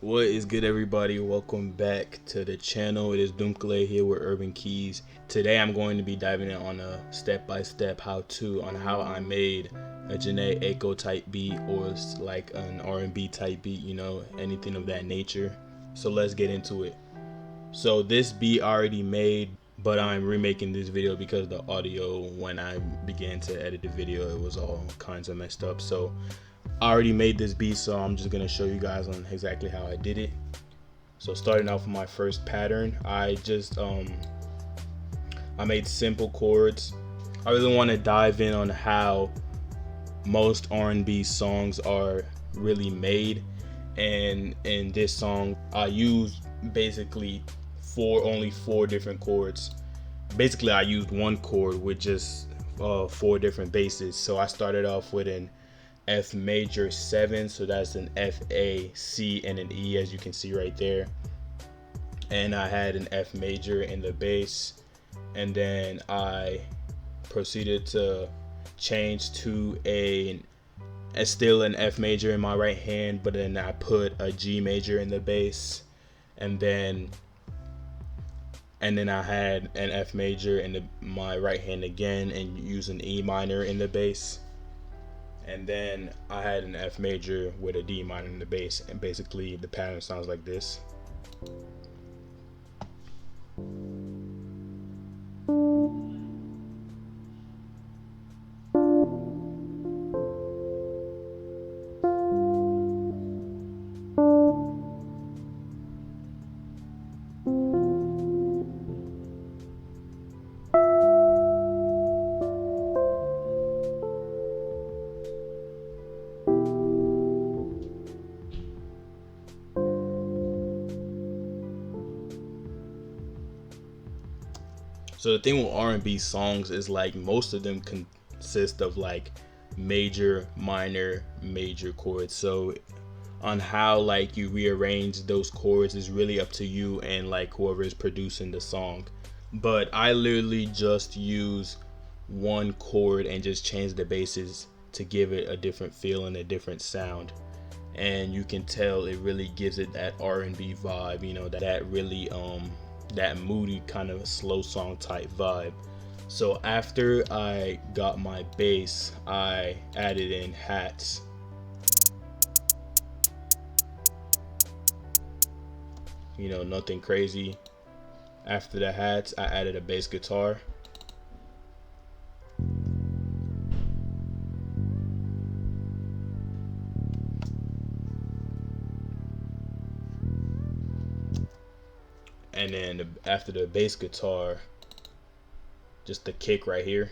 What is good, everybody? Welcome back to the channel. It is dumkeleidehen here with Urban Keys. Today I'm going to be diving in on a step-by-step how-to on how I made a Jhene Aiko type beat, or like an R&B type beat, anything of that nature. So let's get into it. So this beat I already made, but I'm remaking this video because the audio, when I began to edit the video, it was all kinds of messed up. So I already made this beat, so I'm just gonna show you guys on exactly how I did it. So starting off with my first pattern, I made simple chords. I really want to dive in on how most R&B songs are really made, and in this song I used basically only four different chords. Basically I used one chord with just four different basses. So I started off with an F major 7, so that's an F, A, C, and an E, as you can see right there. And I had an F major in the bass, and then I proceeded to change to still an F major in my right hand, but then I put a G major in the bass, and then I had an F major in my right hand again, and use an E minor in the bass. And then I had an F major with a D minor in the bass, and basically the pattern sounds like this. So the thing with R&B songs is like most of them consist of like major, minor, major chords. So on how like you rearrange those chords is really up to you and like whoever is producing the song. But I literally just use one chord and just change the basses to give it a different feel and a different sound. And you can tell it really gives it that R&B vibe, that really that moody kind of slow song type vibe. So after I got my bass, I added in hats. Nothing crazy. After the hats, I added a bass guitar. And then after the bass guitar, just the kick right here.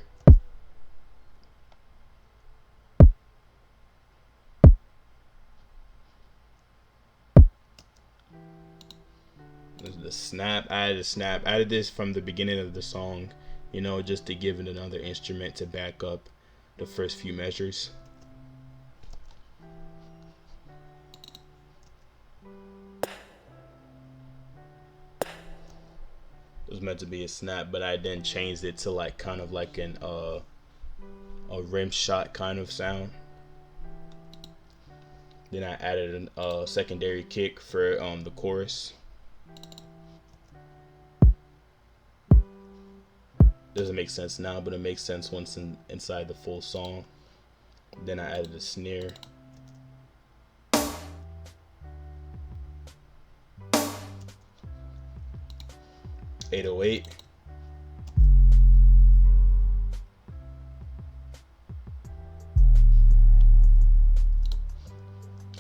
The snap, I added a snap. I added this from the beginning of the song, just to give it another instrument to back up the first few measures. It was meant to be a snap, but I then changed it to like kind of like a rim shot kind of sound. Then I added a secondary kick for the chorus. Doesn't make sense now, but it makes sense once inside the full song. Then I added a snare. .808.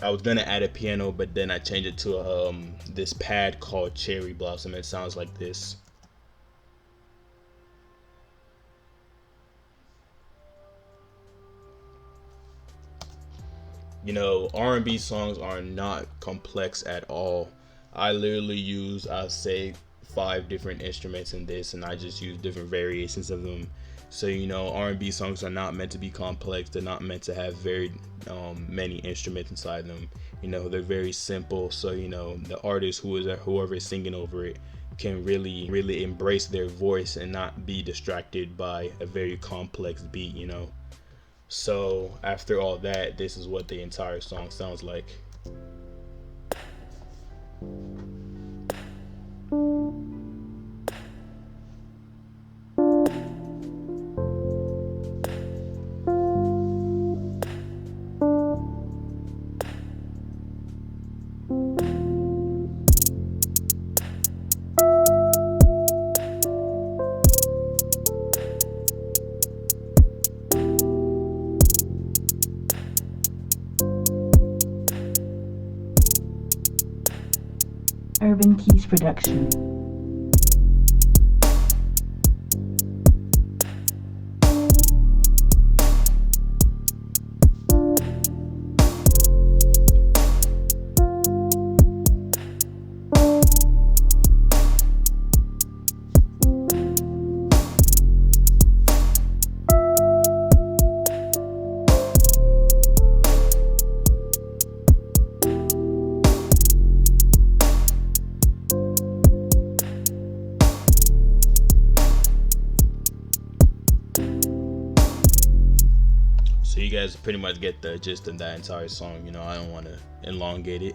I was gonna add a piano, but then I changed it to this pad called Cherry Blossom. It sounds like this. R&B songs are not complex at all. I literally use, I'll say, 5 different instruments in this, and I just use different variations of them. So R&B songs are not meant to be complex. They're not meant to have very many instruments inside them. They're very simple, so the artist whoever is singing over it can really embrace their voice and not be distracted by a very complex beat. So after all that, this is what the entire song sounds like. Urban Keys Production. So you guys pretty much get the gist of that entire song. You know, I don't want to elongate it,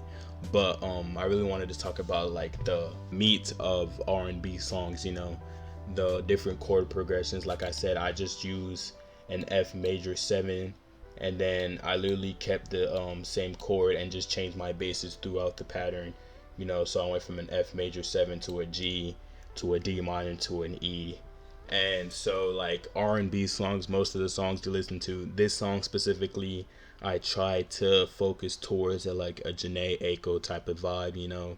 but I really wanted to talk about like the meat of R&B songs. You know, the different chord progressions. Like I said, I just use an F major 7, and then I literally kept the same chord and just changed my basses throughout the pattern. You know, so I went from an F major 7 to a G to a D minor to an E. And so like R&B songs, most of the songs you listen to, this song specifically, I try to focus towards like a Jhene Aiko type of vibe, you know.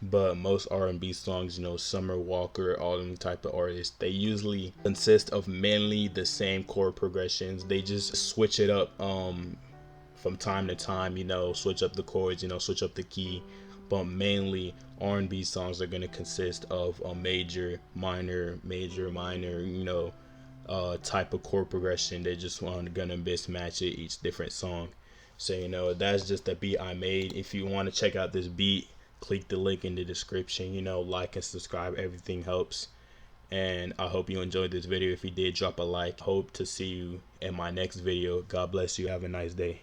But most R&B songs, you know, Summer Walker, all them type of artists, they usually consist of mainly the same chord progressions. They just switch it up from time to time, you know, switch up the chords, you know, switch up the key. But mainly R&B songs are going to consist of a major, minor, major, minor, you know, type of chord progression. They just want gonna mismatch it each different song. So you know, that's just the beat I made. If you want to check out this beat, click the link in the description. You know, like and subscribe, everything helps. And I hope you enjoyed this video. If you did, drop a like. Hope to see you in my next video. God bless you. Have a nice day.